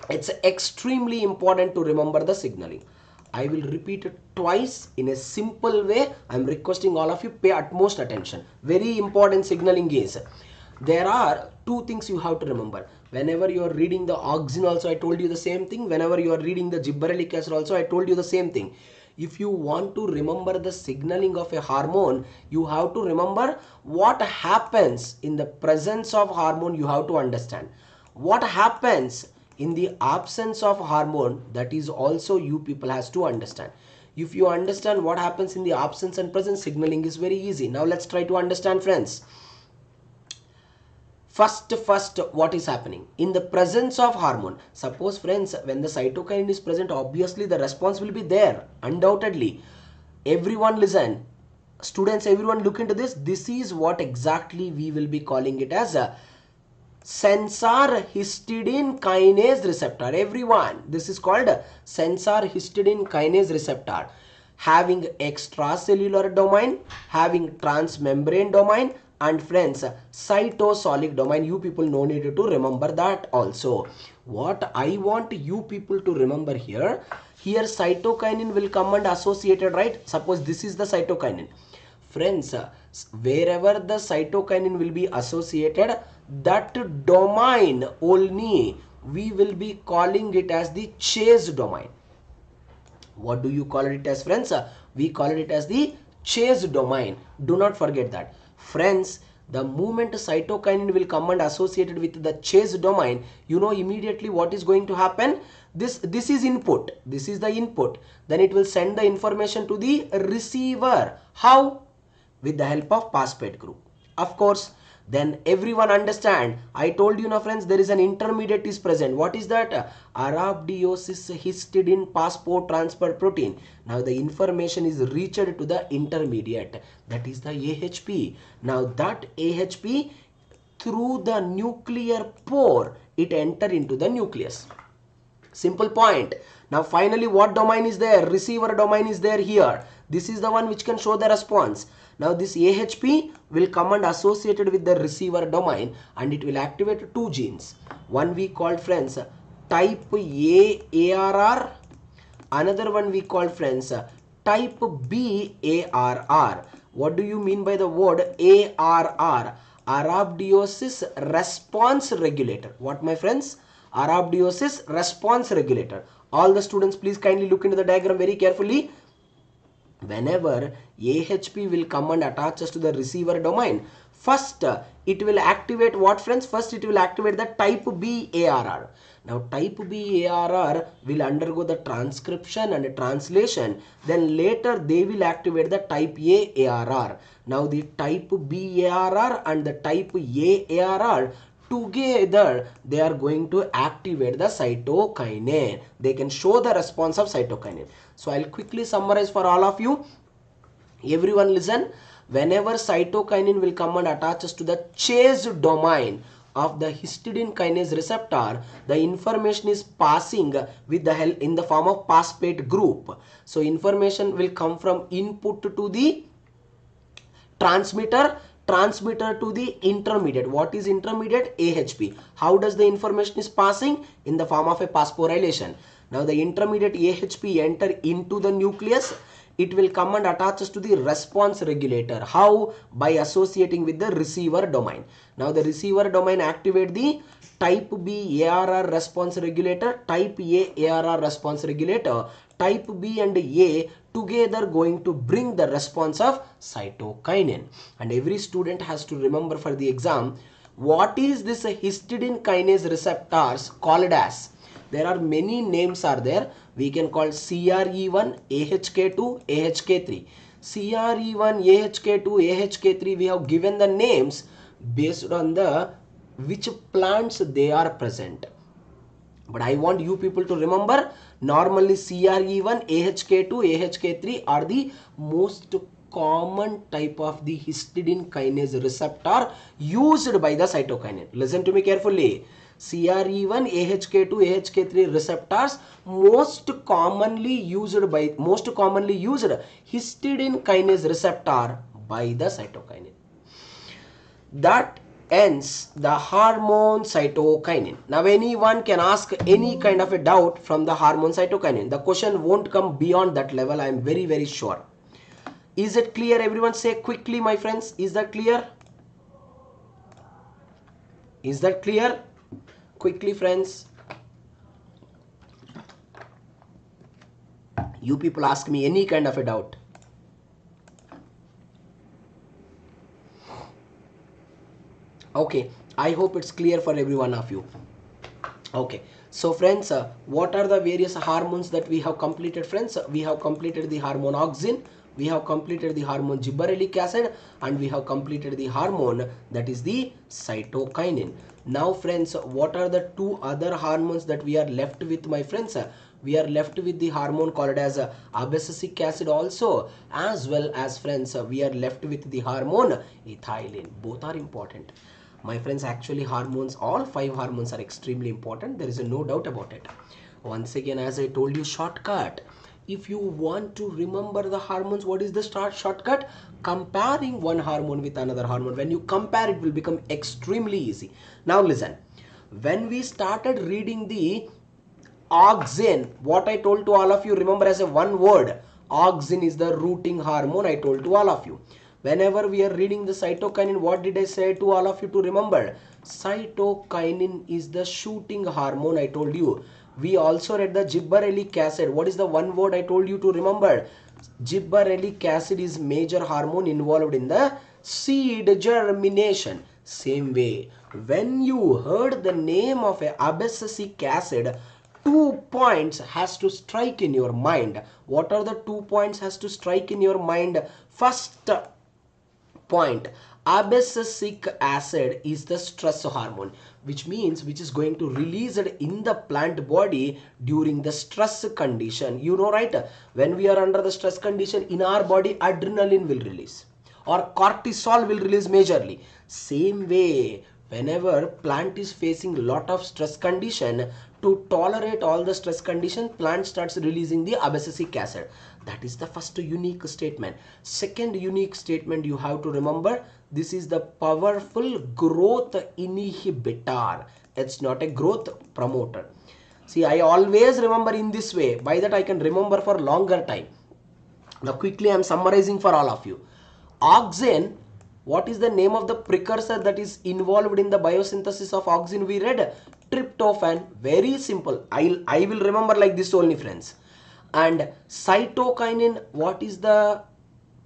it's extremely important to remember the signaling. I will repeat it twice in a simple way. I'm requesting all of you pay utmost attention. Very important signaling is, there are two things you have to remember. Whenever you are reading the auxin also, I told you the same thing. Whenever you are reading the gibberellic acid also, I told you the same thing. If you want to remember the signaling of a hormone, you have to remember what happens in the presence of hormone. You have to understand what happens in the absence of hormone. That is also you people has to understand. If you understand what happens in the absence and presence, signaling is very easy. Now let's try to understand friends. First, what is happening in the presence of hormone? Suppose friends, when the cytokinin is present, obviously the response will be there, undoubtedly. Everyone listen, students, everyone look into this. This is what exactly we will be calling it as a sensor histidine kinase receptor. Everyone, this is called sensor histidine kinase receptor. having extracellular domain, having transmembrane domain, and friends, cytosolic domain. You people no need to remember that also. What I want you people to remember here, cytokinin will come and associated, right? Suppose this is the cytokinin. Friends, wherever the cytokinin will be associated, that domain only we will be calling it as the chase domain. What do you call it as, friends? We call it as the chase domain. Do not forget that. Friends, the moment cytokinin will come and associated with the chase domain, you know immediately what is going to happen. This is input. This is the input. Then it will send the information to the receiver. How? With the help of phosphate group. Of course, then everyone understand. I told you now, friends, there is an intermediate is present. What is that? Arabidopsis histidine phosphortransfer protein. Now the information is reached to the intermediate. That is the AHP. Now that AHP through the nuclear pore, it enter into the nucleus. Simple point. Now finally what domain is there? Receiver domain is there here. This is the one which can show the response. Now this AHP will come and associated with the receiver domain and it will activate two genes. One we called, friends, type A ARR. Another one we called, friends, type B ARR. What do you mean by the word ARR? Arabidopsis response regulator. What, my friends? Arabidopsis response regulator. All the students, please kindly look into the diagram very carefully. Whenever AHP will come and attach us to the receiver domain, first it will activate what, friends? First it will activate the type B ARR. Now type B ARR will undergo the transcription and translation. Then later they will activate the type A ARR. Now the type B ARR and the type A ARR together, they are going to activate the cytokinin. They can show the response of cytokinin. So I'll quickly summarize for all of you. Everyone listen. Whenever cytokinin will come and attach us to the chase domain of the histidine kinase receptor, the information is passing with the help in the form of phosphate group. So information will come from input to the transmitter to the intermediate. What is intermediate? AHP. How does the information is passing? In the form of a phosphorylation. Now the intermediate AHP enter into the nucleus. It will come and attach us to the response regulator. How? By associating with the receiver domain. Now the receiver domain activate the type B ARR response regulator, type A ARR response regulator. Type B and A together going to bring the response of cytokinin. And every student has to remember for the exam, what is this histidine kinase receptors called as? There are many names are there. We can call CRE1, AHK2, AHK3. CRE1, AHK2, AHK3, we have given the names based on the which plants they are present. But I want you people to remember, normally CRE1, AHK2, AHK3 are the most common type of the histidine kinase receptor used by the cytokinin. Listen to me carefully. CRE1, AHK2, AHK3 receptors most commonly used histidine kinase receptor by the cytokinin. That ends the hormone cytokinin. Now anyone can ask any kind of a doubt from the hormone cytokinin. The question won't come beyond that level. I am very, very sure. Is it clear? Everyone say quickly, my friends. Is that clear? Is that clear? Quickly, friends. You people ask me any kind of a doubt. Okay, I hope it's clear for every one of you. Okay, so friends, what are the various hormones that we have completed, friends? We have completed the hormone auxin, we have completed the hormone gibberellic acid, and we have completed the hormone that is the cytokinin. Now friends, what are the two other hormones that we are left with, my friends? We are left with the hormone called as abscisic acid also, as well as, friends, we are left with the hormone ethylene. Both are important. My friends, actually hormones, all 5 hormones are extremely important. There is no doubt about it. Once again, as I told you, shortcut. If you want to remember the hormones, what is the shortcut? Comparing one hormone with another hormone. When you compare, it will become extremely easy. Now listen, when we started reading the auxin, what I told to all of you, remember as a one word, auxin is the rooting hormone. I told to all of you. Whenever we are reading the cytokinin, what did I say to all of you to remember? Cytokinin is the shooting hormone. I told you. We also read the gibberellic acid. What is the one word I told you to remember? Gibberellic acid is major hormone involved in the seed germination. Same way, when you heard the name of a abscisic acid, 2 points has to strike in your mind. What are the 2 points has to strike in your mind? First point, abscisic acid is the stress hormone, which means which is going to release it in the plant body during the stress condition. You know, right? When we are under the stress condition, in our body adrenaline will release or cortisol will release majorly. Same way, whenever plant is facing lot of stress condition, to tolerate all the stress condition, plant starts releasing the abscisic acid. That is the first unique statement. Second unique statement you have to remember, this is the powerful growth inhibitor. It's not a growth promoter. See, I always remember in this way. By that I can remember for longer time. Now quickly I am summarizing for all of you. Auxin, what is the name of the precursor that is involved in the biosynthesis of auxin? We read tryptophan. Very simple. I will remember like this only, friends. And cytokinin, what is the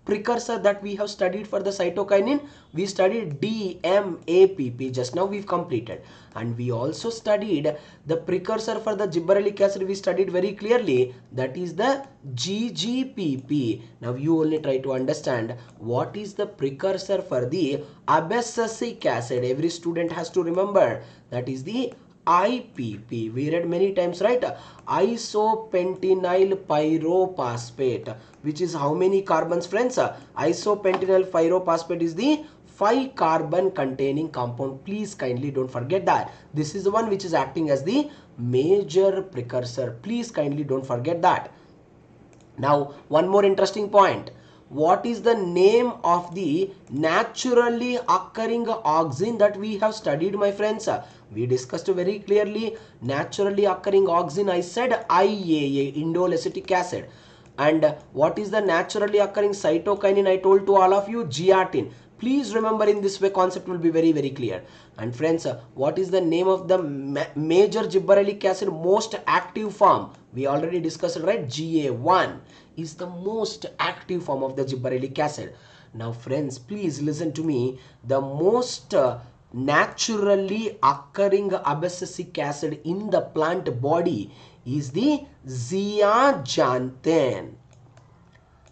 precursor that we have studied for the cytokinin? We studied DMAPP. Just now we've completed. And we also studied the precursor for the gibberellic acid. We studied very clearly. That is the GGPP. Now you only try to understand what is the precursor for the abscisic acid. Every student has to remember. That is the IPP. We read many times, right? Isopentenyl pyrophosphate, which is how many carbons, friends? Isopentenyl pyrophosphate is the 5 carbon containing compound. Please kindly don't forget that. This is the one which is acting as the major precursor. Please kindly don't forget that. Now, one more interesting point. What is the name of the naturally occurring auxin that we have studied, my friends? We discussed very clearly naturally occurring auxin. I said IAA, indole acetic acid. And what is the naturally occurring cytokinin? I told to all of you, giatin. Please remember, in this way concept will be very, very clear. And friends, what is the name of the major gibberellic acid most active form? We already discussed it, right? GA1 is the most active form of the gibberellic acid. Now friends, please listen to me. The most naturally occurring abscisic acid in the plant body is the zeaxanthin.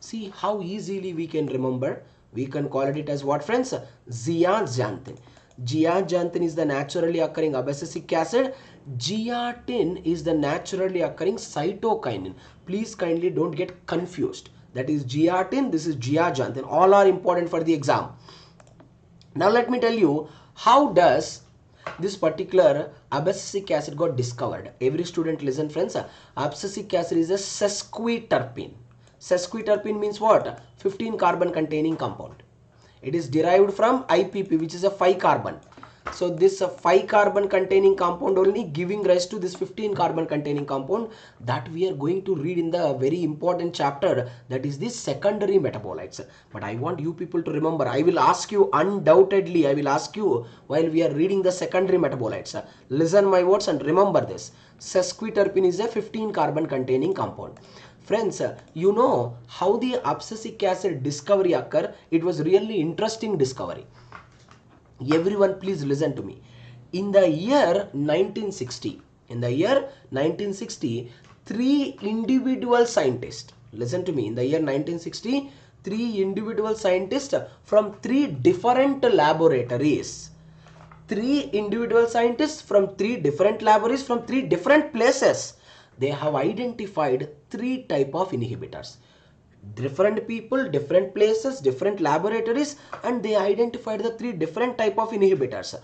See how easily we can remember. We can call it as what, friends? Zeaxanthin. Zeaxanthin is the naturally occurring abscisic acid. Giatin is the naturally occurring cytokinin. Please kindly don't get confused. That is giatin, this is zeaxanthin. All are important for the exam. Now let me tell you, how does this particular abscisic acid got discovered? Every student listen, friends. Abscisic acid is a sesquiterpene. Sesquiterpene means what? 15 carbon containing compound. It is derived from IPP, which is a 5 carbon. So this 5 carbon containing compound only giving rise to this 15 carbon containing compound that we are going to read in the very important chapter, that is the secondary metabolites. But I want you people to remember, I will ask you undoubtedly, I will ask you while we are reading the secondary metabolites. Listen my words and remember this. Sesquiterpene is a 15 carbon containing compound. Friends, you know how the abscisic acid discovery occurred? It was really interesting discovery. Everyone please listen to me. In the year 1960, 3 individual scientists, listen to me, in the year 1960, 3 individual scientists from 3 different laboratories. 3 individual scientists from 3 different laboratories from 3 different places. They have identified 3 type of inhibitors. Different people, different places, different laboratories, and they identified the 3 different type of inhibitors.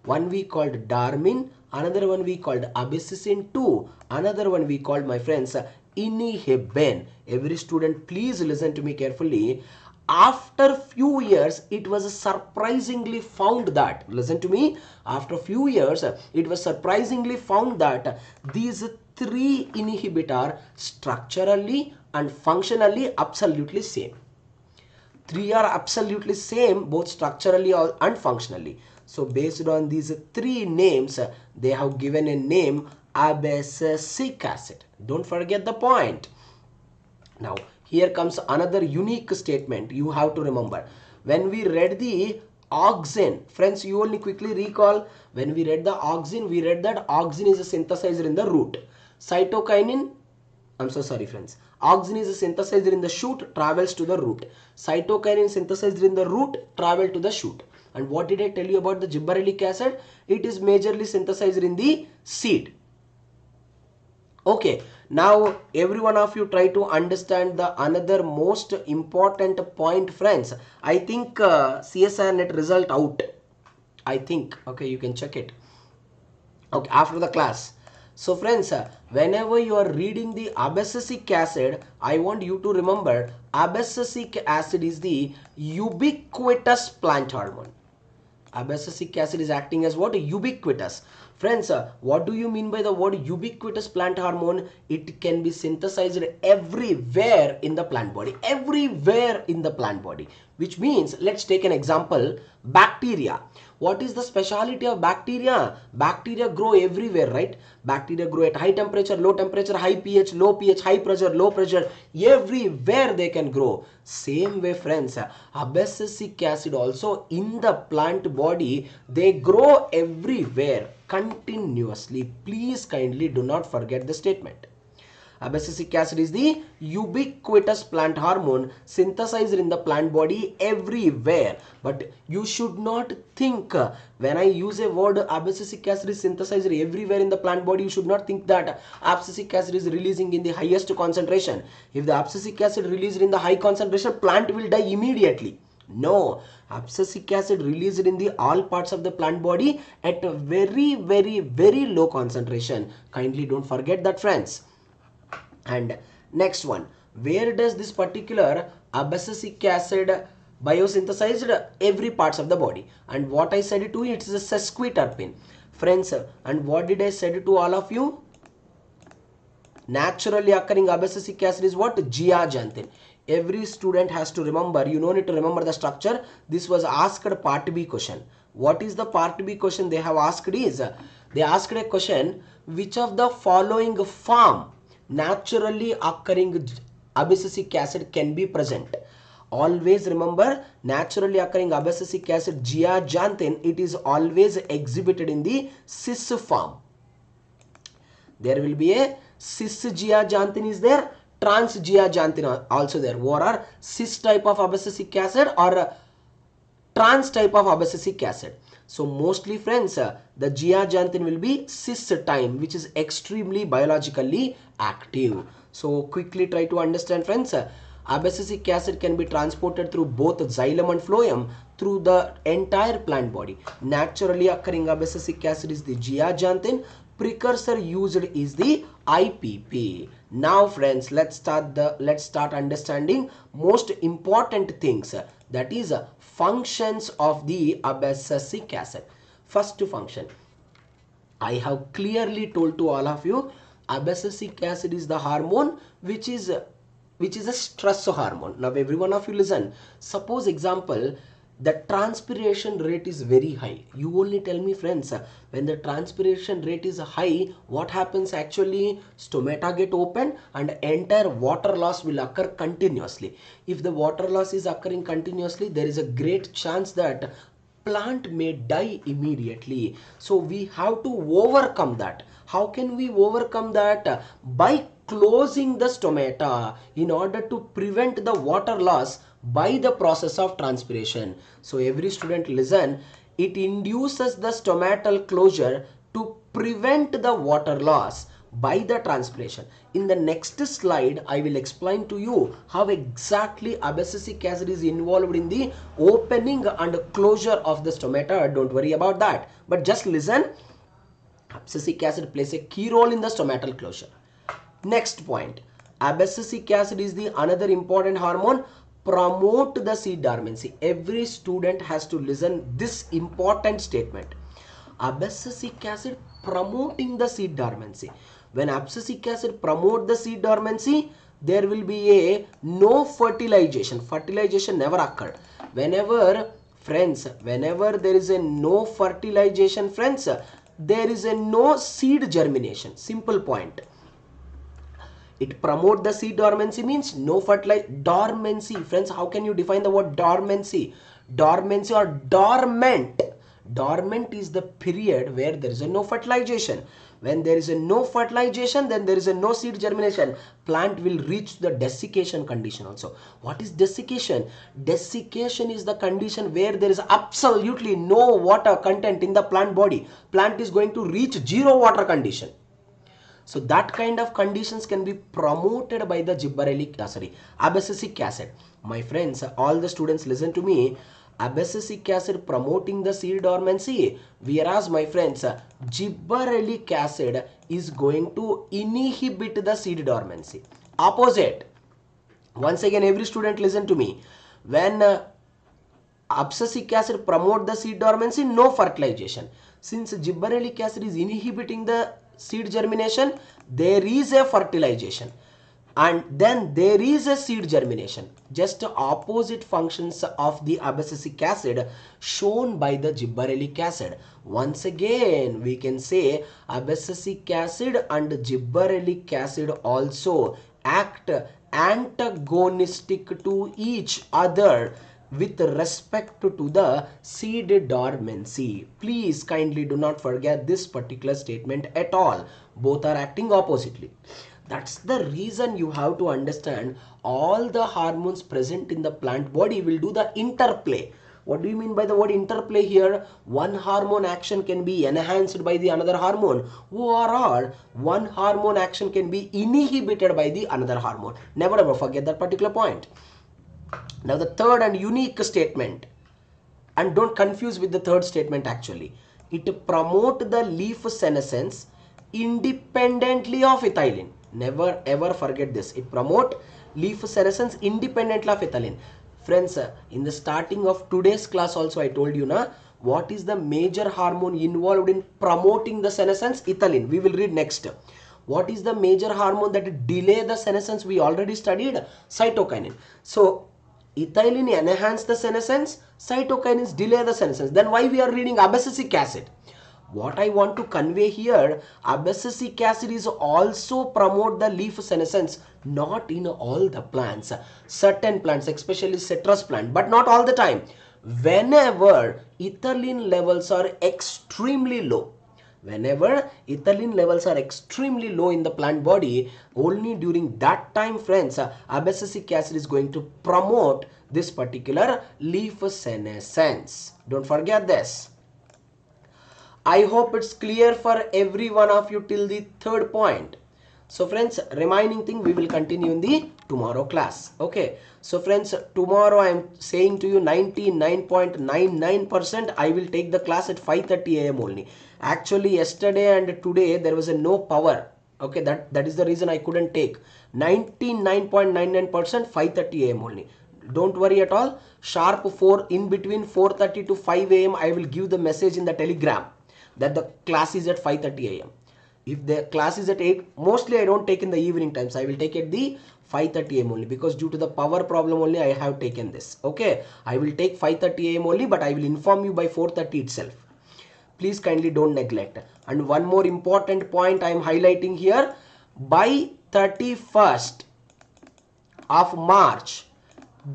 One we called Darmin, another one we called abscissin 2, another one we called, my friends, inhibin. Every student, please listen to me carefully. After few years, it was surprisingly found that, listen to me, after few years, it was surprisingly found that these three inhibitors are structurally and functionally absolutely same. Three are absolutely same, both structurally and functionally. So based on these three names, they have given a name abscisic acid. Don't forget the point. Now here comes another unique statement you have to remember. When we read the auxin, friends, you only quickly recall, when we read the auxin, we read that auxin is a synthesizer in the root. Cytokinin, I'm so sorry friends. Auxin is a synthesizer in the shoot, travels to the root. Cytokinin synthesized in the root, travel to the shoot. And what did I tell you about the gibberellic acid? It is majorly synthesized in the seed. Okay, now every one of you try to understand the another most important point, friends. I think CSIR net result out. I think, okay, you can check it. Okay, after the class. So friends, whenever you are reading the abscisic acid, I want you to remember abscisic acid is the ubiquitous plant hormone. Abscisic acid is acting as what? Ubiquitous. Friends, what do you mean by the word ubiquitous plant hormone? It can be synthesized everywhere in the plant body. Everywhere in the plant body. Which means, let's take an example, bacteria. What is the speciality of bacteria? Bacteria grow everywhere, right? Bacteria grow at high temperature, high pH, high pressure, low pressure. Everywhere they can grow. Same way, friends, abscisic acid also in the plant body, they grow everywhere continuously. Please kindly do not forget the statement. Abscisic acid is the ubiquitous plant hormone synthesized in the plant body everywhere. But you should not think when I use a word abscisic acid is synthesized everywhere in the plant body, you should not think that abscisic acid is releasing in the highest concentration. If the abscisic acid released in the high concentration, plant will die immediately. No, abscisic acid released in the all parts of the plant body at a very, very, very low concentration. Kindly don't forget that, friends. And next one, where does this particular abscisic acid biosynthesized? Every parts of the body. And what I said to you, it is a sesquiterpene. Friends, and what did I say to all of you? Naturally occurring abscisic acid is what? Zeaxanthin. Every student has to remember, you don't need to remember the structure. This was asked part B question. What is the part B question they have asked is, they asked a question, which of the following form naturally occurring abscisic acid can be present? Always remember, naturally occurring abscisic acid zeaxanthin, it is always exhibited in the cis form. There will be a cis zeaxanthin is there, trans zeaxanthin also there. Or are cis type of abscisic acid or trans type of abscisic acid. So mostly, friends, the zeaxanthin will be cis time, which is extremely biologically active. So quickly try to understand, friends. Abscisic acid can be transported through both xylem and phloem through the entire plant body. Naturally occurring abscisic acid is the zeaxanthin. Precursor used is the IPP. Now, friends, let's start understanding most important things, that is functions of the abscisic acid. First function, I have clearly told to all of you, abscisic acid is the hormone which is a stress hormone. Now every one of you listen. Suppose example, the transpiration rate is very high. You only tell me, friends, when the transpiration rate is high, what happens actually? Stomata get open and entire water loss will occur continuously. If the water loss is occurring continuously, there is a great chance that plant may die immediately. So we have to overcome that. How can we overcome that? By closing the stomata in order to prevent the water loss by the process of transpiration. So every student listen, it induces the stomatal closure to prevent the water loss by the transpiration. In the next slide, I will explain to you how exactly abscisic acid is involved in the opening and closure of the stomata. Don't worry about that, but just listen. Abscisic acid plays a key role in the stomatal closure. Next point, Abscisic acid is the another important hormone promote the seed dormancy. Every student has to listen this important statement. Abscisic acid promoting the seed dormancy. When abscisic acid promote the seed dormancy, there will be a no fertilization. Fertilization never occurred. Whenever there is a no fertilization, friends, there is a no seed germination. Simple point. It promote the seed dormancy means no fertilization. Dormancy, friends, how can you define the word dormancy? Dormancy or dormant. Dormant is the period where there is a no fertilization. When there is a no fertilization, then there is a no seed germination. Plant will reach the desiccation condition also. What is desiccation? Desiccation is the condition where there is absolutely no water content in the plant body. Plant is going to reach zero water condition. So that kind of conditions can be promoted by the abscisic acid. My friends, all the students listen to me. Abscisic acid promoting the seed dormancy, whereas my friends, gibberellic acid is going to inhibit the seed dormancy. Opposite. Once again, every student listen to me. When abscisic acid promote the seed dormancy, no fertilization. Since gibberellic acid is inhibiting the seed germination, there is a fertilization. And then there is a seed germination. Just opposite functions of the abscisic acid shown by the gibberellic acid. Once again, we can say abscisic acid and gibberellic acid also act antagonistic to each other with respect to the seed dormancy. Please kindly do not forget this particular statement at all. Both are acting oppositely. That's the reason you have to understand all the hormones present in the plant body will do the interplay. What do you mean by the word interplay here? One hormone action can be enhanced by the another hormone, or one hormone action can be inhibited by the another hormone. Never ever forget that particular point. Now the third and unique statement, and don't confuse with the third statement actually. It promote the leaf senescence independently of ethylene. Never ever forget this. It promote leaf senescence independently of ethylene. Friends, in the starting of today's class also I told you what is the major hormone involved in promoting the senescence? Ethylene. We will read next. What is the major hormone that delay the senescence? We already studied cytokinin. So ethylene enhance the senescence, cytokinins delay the senescence. Then why we are reading abscisic acid? What I want to convey here, abscisic acid is also promote the leaf senescence, not in all the plants. Certain plants, especially citrus plant, but not all the time. Whenever ethylene levels are extremely low, in the plant body, only during that time, friends, abscisic acid is going to promote this particular leaf senescence. Don't forget this. I hope it's clear for every one of you till the third point. So friends, remaining thing we will continue in the tomorrow class. Okay. So friends, tomorrow I am saying to you 99.99% I will take the class at 5:30 AM only. Actually, yesterday and today there was a no power. Okay, that is the reason I couldn't take. 99.99% 5:30 AM only. Don't worry at all. Sharp 4 in between 4:30 to 5 AM I will give the message in the telegram that the class is at 5:30 AM. If the class is at 8, mostly I don't take in the evening times. I will take at the 5:30 AM only, because due to the power problem only I have taken this. Okay, I will take 5:30 AM only, but I will inform you by 4:30 itself. Please kindly don't neglect. And one more important point I am highlighting here. By 31st of March,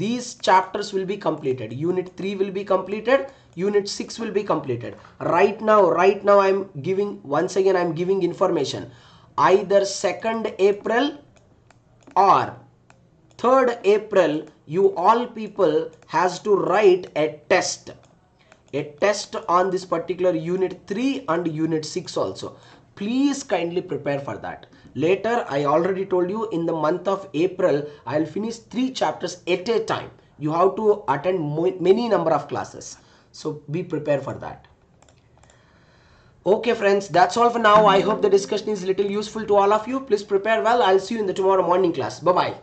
these chapters will be completed. Unit 3 will be completed. Unit 6 will be completed. Right now I am giving, once again I am giving information. Either 2nd April or 3rd April, you all people has to write a test on this particular unit 3 and unit 6 also. Please kindly prepare for that. Later, I already told you, in the month of April, I will finish 3 chapters at a time. You have to attend many number of classes. So be prepared for that. Okay friends, that's all for now. I hope the discussion is little useful to all of you. Please prepare well. I'll see you in the tomorrow morning class. Bye bye.